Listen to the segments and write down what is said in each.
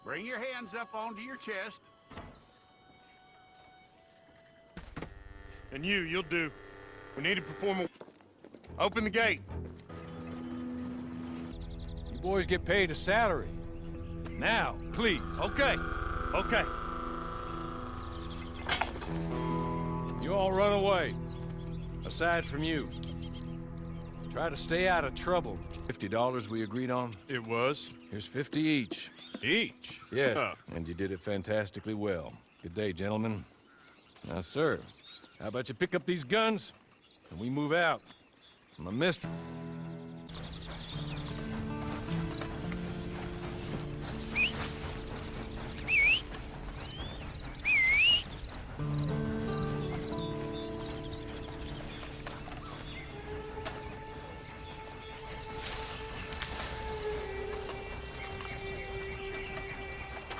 Bring your hands up onto your chest. And you'll do. We need to perform a... Open the gate. You boys get paid a salary. Now, please. Okay. Okay. You all run away. Aside from you. Try to stay out of trouble. $50 we agreed on? It was? Here's 50 each. Each? Yeah, Huh. and you did it fantastically well. Good day, gentlemen. Now, sir, how about you pick up these guns, and we move out? My mistress...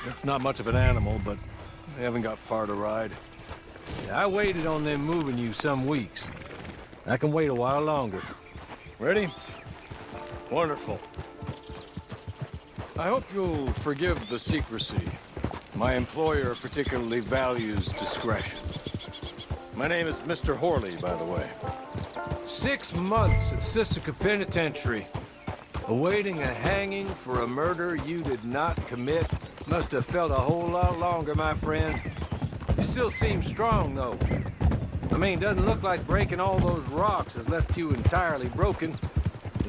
It's not much of an animal, but they haven't got far to ride. Yeah, I waited on them moving you some weeks. I can wait a while longer. Ready? Wonderful. I hope you'll forgive the secrecy. My employer particularly values discretion. My name is Mr. Horley, by the way. 6 months at Sisika Penitentiary, awaiting a hanging for a murder you did not commit. Must have felt a whole lot longer, my friend. You still seem strong, though. I mean, doesn't look like breaking all those rocks has left you entirely broken,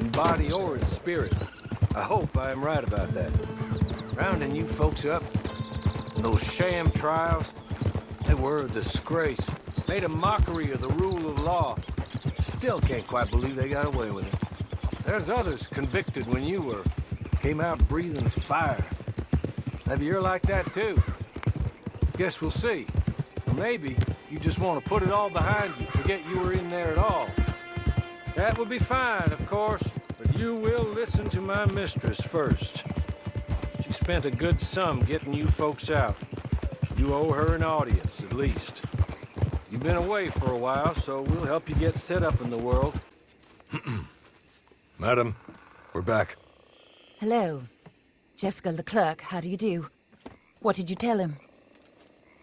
in body or in spirit. I hope I am right about that. Rounding you folks up, those sham trials, they were a disgrace. Made a mockery of the rule of law. Still can't quite believe they got away with it. There's others convicted when you were. Came out breathing fire. Maybe you're like that too. Guess we'll see. Or maybe you just want to put it all behind you, forget you were in there at all. That would be fine, of course, but you will listen to my mistress first. She spent a good sum getting you folks out. You owe her an audience, at least. You've been away for a while, so we'll help you get set up in the world. Madam, we're back. Hello. Jessica Leclerc, how do you do? What did you tell him?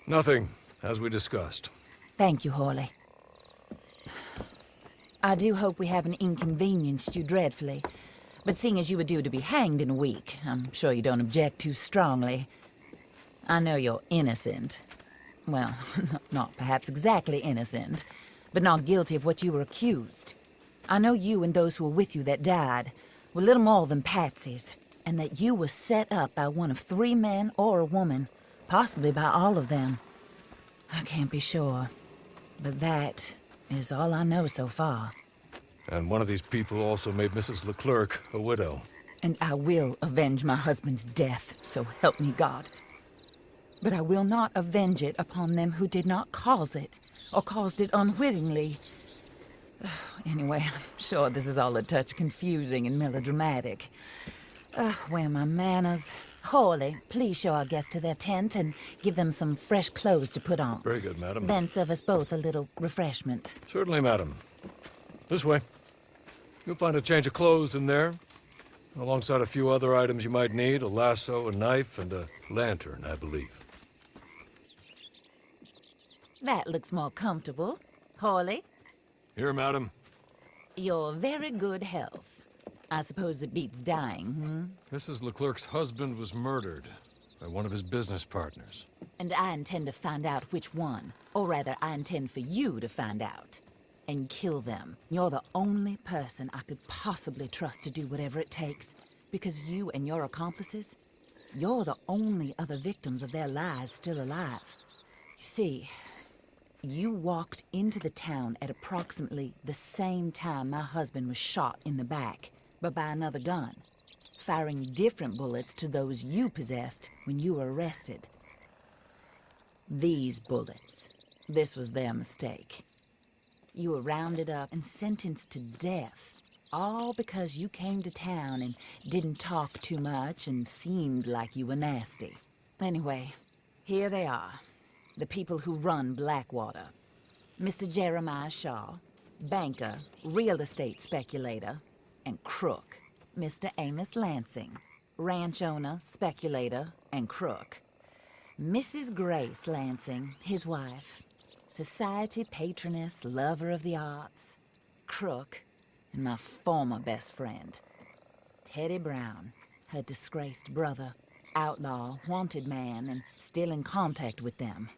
Nothing, as we discussed. Thank you, Horley. I do hope we haven't inconvenienced you dreadfully. But seeing as you were due to be hanged in a week, I'm sure you don't object too strongly. I know you're innocent. Well, not perhaps exactly innocent, but not guilty of what you were accused. I know you and those who were with you that died were little more than patsies, and that you were set up by one of 3 men or a woman, possibly by all of them. I can't be sure, but that is all I know so far. And one of these people also made Mrs. Leclerc a widow. And I will avenge my husband's death, so help me God. But I will not avenge it upon them who did not cause it, or caused it unwittingly. Anyway, I'm sure this is all a touch confusing and melodramatic. Where are my manners? Horley, please show our guests to their tent and give them some fresh clothes to put on. Very good, madam. Then serve us both a little refreshment. Certainly, madam. This way. You'll find a change of clothes in there, alongside a few other items you might need, a lasso, a knife, and a lantern, I believe. That looks more comfortable. Horley, Here, madam. your very good health. I suppose it beats dying, Mrs. Leclerc's husband was murdered by one of his business partners. And I intend to find out which one. Or rather, I intend for you to find out. And kill them. You're the only person I could possibly trust to do whatever it takes. Because you and your accomplices, you're the only other victims of their lies still alive. You see, you walked into the town at approximately the same time my husband was shot in the back, but by another gun, firing different bullets to those you possessed when you were arrested. These bullets, this was their mistake. You were rounded up and sentenced to death, all because you came to town and didn't talk too much and seemed like you were nasty. Anyway, here they are, the people who run Blackwater. Mr. Jeremiah Shaw, banker, real estate speculator, and crook, Mr. Amos Lansing, ranch owner, speculator, and crook. Mrs. Grace Lansing, his wife. Society patroness, lover of the arts, crook, and my former best friend. Teddy Brown, her disgraced brother, outlaw, wanted man, and still in contact with them.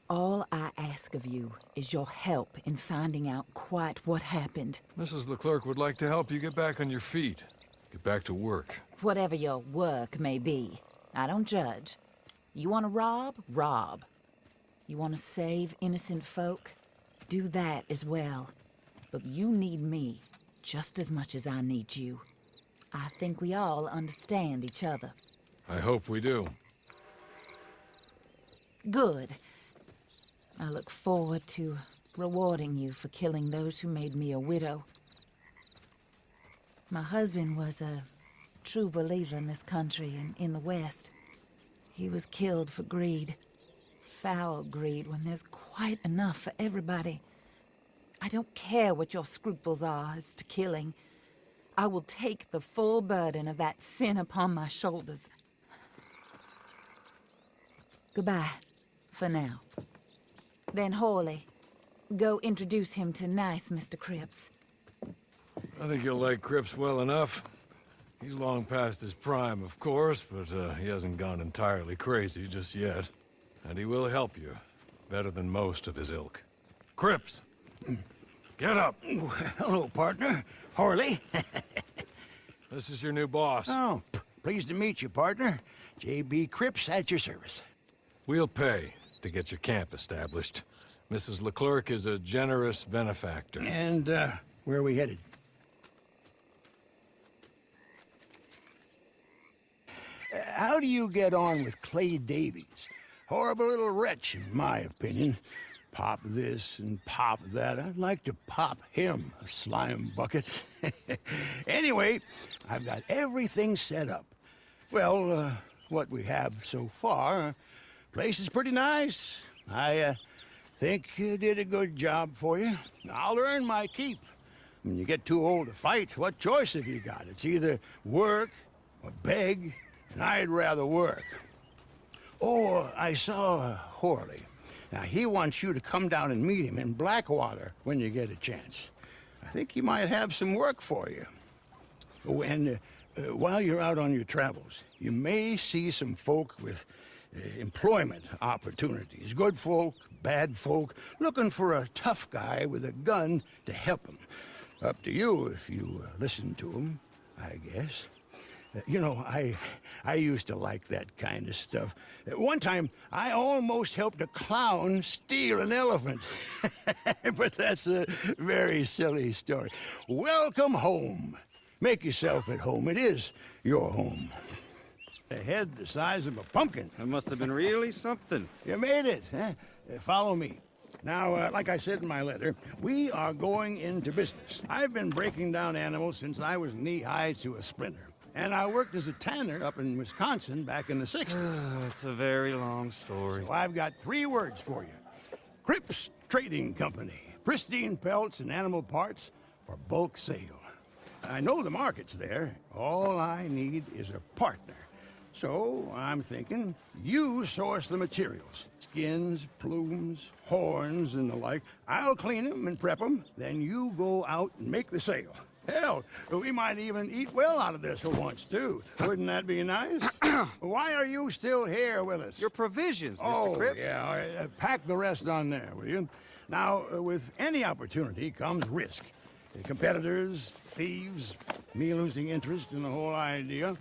All I ask of you is your help in finding out quite what happened. Mrs. Leclerc would like to help you get back on your feet. Get back to work. Whatever your work may be, I don't judge. You want to rob? Rob. You want to save innocent folk? Do that as well. But you need me just as much as I need you. I think we all understand each other. I hope we do. Good. I look forward to rewarding you for killing those who made me a widow. My husband was a true believer in this country and in the West. He was killed for greed. Foul greed when there's quite enough for everybody. I don't care what your scruples are as to killing. I will take the full burden of that sin upon my shoulders. Goodbye, for now. Then Hawley, go introduce him to nice Mr. Cripps. I think you'll like Cripps well enough. He's long past his prime, of course, but he hasn't gone entirely crazy just yet. And he will help you, better than most of his ilk. Cripps! Get up! Hello, partner. Harley. This is your new boss. Oh, pleased to meet you, partner. J.B. Cripps at your service. We'll pay to get your camp established. Mrs. Leclerc is a generous benefactor. And, where are we headed? How do you get on with Clay Davies? Horrible little wretch, in my opinion. Pop this and pop that. I'd like to pop him, a slime bucket. Anyway, I've got everything set up. Well, what we have so far, place is pretty nice. I think you did a good job for you. I'll earn my keep. When you get too old to fight, what choice have you got? It's either work or beg, and I'd rather work. Oh, I saw Horley. Now, he wants you to come down and meet him in Blackwater when you get a chance. I think he might have some work for you. Oh, and while you're out on your travels, you may see some folk with employment opportunities. Good folk, bad folk, looking for a tough guy with a gun to help them. Up to you if you listen to them, I guess. You know, I used to like that kind of stuff. One time, I almost helped a clown steal an elephant. But that's a very silly story. Welcome home. Make yourself at home. It is your home. A head the size of a pumpkin. That must have been really something. You made it, huh? Follow me. Now, like I said in my letter, we are going into business. I've been breaking down animals since I was knee-high to a splinter. And I worked as a tanner up in Wisconsin back in the 60s. It's a very long story. So I've got 3 words for you. Cripps Trading Company. Pristine pelts and animal parts for bulk sale. I know the market's there. All I need is a partner. So I'm thinking you source the materials. Skins, plumes, horns, and the like. I'll clean them and prep them. Then you go out and make the sale. Hell, we might even eat well out of this for once, too. Wouldn't that be nice? Why are you still here with us? Your provisions, Mr. Cripps. Yeah, pack the rest on there, will you? Now, with any opportunity comes risk. Competitors, thieves, me losing interest in the whole idea.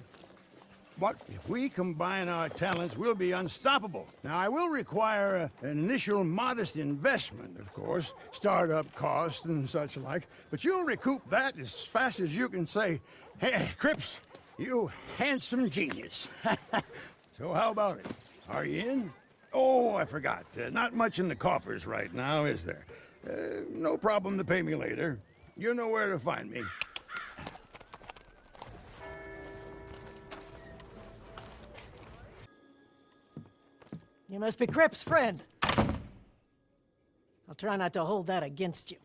But if we combine our talents, we'll be unstoppable. Now, I will require an initial modest investment, of course, startup costs and such like, but you'll recoup that as fast as you can say, "Hey, Cripps, you handsome genius." So how about it? Are you in? Oh, I forgot. Not much in the coffers right now, is there? No problem to pay me later. You know where to find me. You must be Cripps' friend. I'll try not to hold that against you.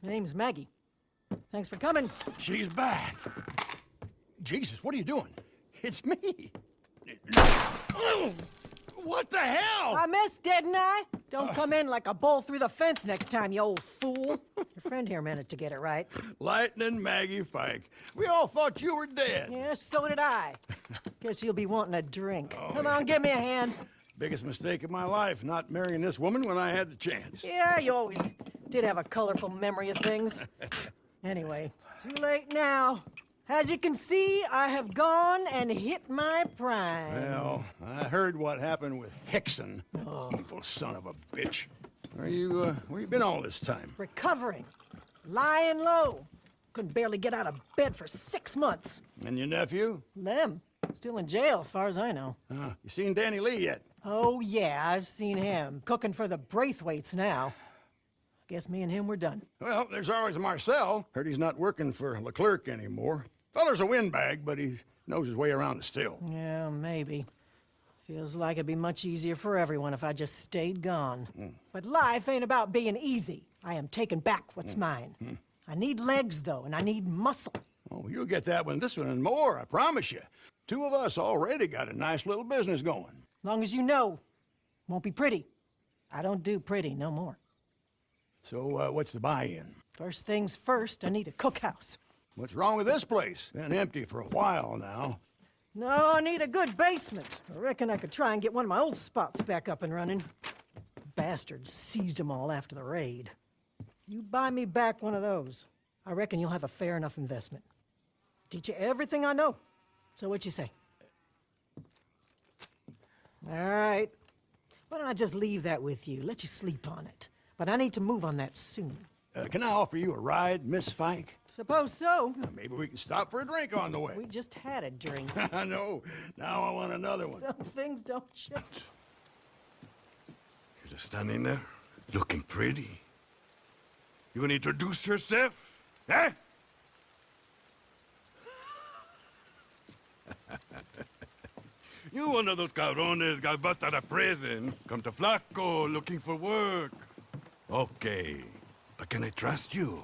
My name's Maggie. Thanks for coming. She's back. Jesus, what are you doing? It's me. What the hell? I missed, didn't I? Don't come in like a bull through the fence next time, you old fool. Your friend here managed to get it right. Lightning Maggie Fike. We all thought you were dead. Yeah, so did I. Guess you'll be wanting a drink. Come on, give me a hand. Biggest mistake of my life, not marrying this woman when I had the chance. Yeah, you always did have a colorful memory of things. Anyway, it's too late now. As you can see, I have gone and hit my prime. Well, I heard what happened with Hickson. Evil son of a bitch. Where you been all this time? Recovering. Lying low. Couldn't barely get out of bed for 6 months. And your nephew? Them. Still in jail, as far as I know. You seen Danny Lee yet? Oh, yeah, I've seen him. Cooking for the Braithwaites now. Guess me and him were done. Well, there's always Marcel. Heard he's not working for Leclerc anymore. Feller's a windbag, but he knows his way around the still. Yeah, maybe. Feels like it'd be much easier for everyone if I just stayed gone. But life ain't about being easy. I am taking back what's mine. I need legs, though, and I need muscle. Oh, you'll get that one, this one, and more, I promise you. 2 of us already got a nice little business going. Long as you know, won't be pretty. I don't do pretty no more. So, what's the buy-in? First things first, I need a cookhouse. What's wrong with this place? Been empty for a while now. No, I need a good basement. I reckon I could try and get one of my old spots back up and running. Bastards seized them all after the raid. You buy me back one of those, I reckon you'll have a fair enough investment. Teach you everything I know. So what you say? All right. Why don't I just leave that with you, let you sleep on it. But I need to move on that soon. Can I offer you a ride, Miss Fike? Suppose so. Maybe we can stop for a drink on the way. We just had a drink. I know. Now I want another one. Some things don't change. You're just standing there, looking pretty. You gonna introduce yourself? Eh? You one of those cabrones got busted out of prison. Come to Flaco looking for work. Okay. But can I trust you?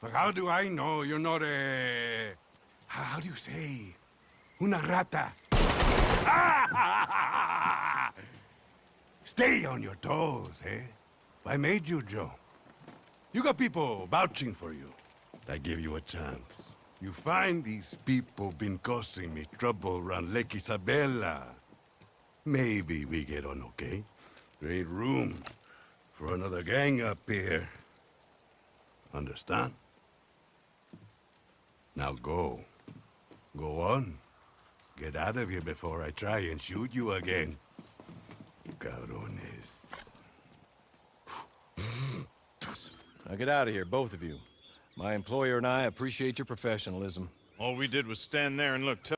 Like, how do I know you're not a... How do you say? Una rata. Stay on your toes, eh? I made you, Joe. You got people vouching for you. I give you a chance. You find these people been causing me trouble around Lake Isabella. Maybe we get on okay. There ain't room for another gang up here. Understand? Now go. Go on. Get out of here before I try and shoot you again. Cabrones. Now get out of here, both of you. My employer and I appreciate your professionalism. All we did was stand there and look.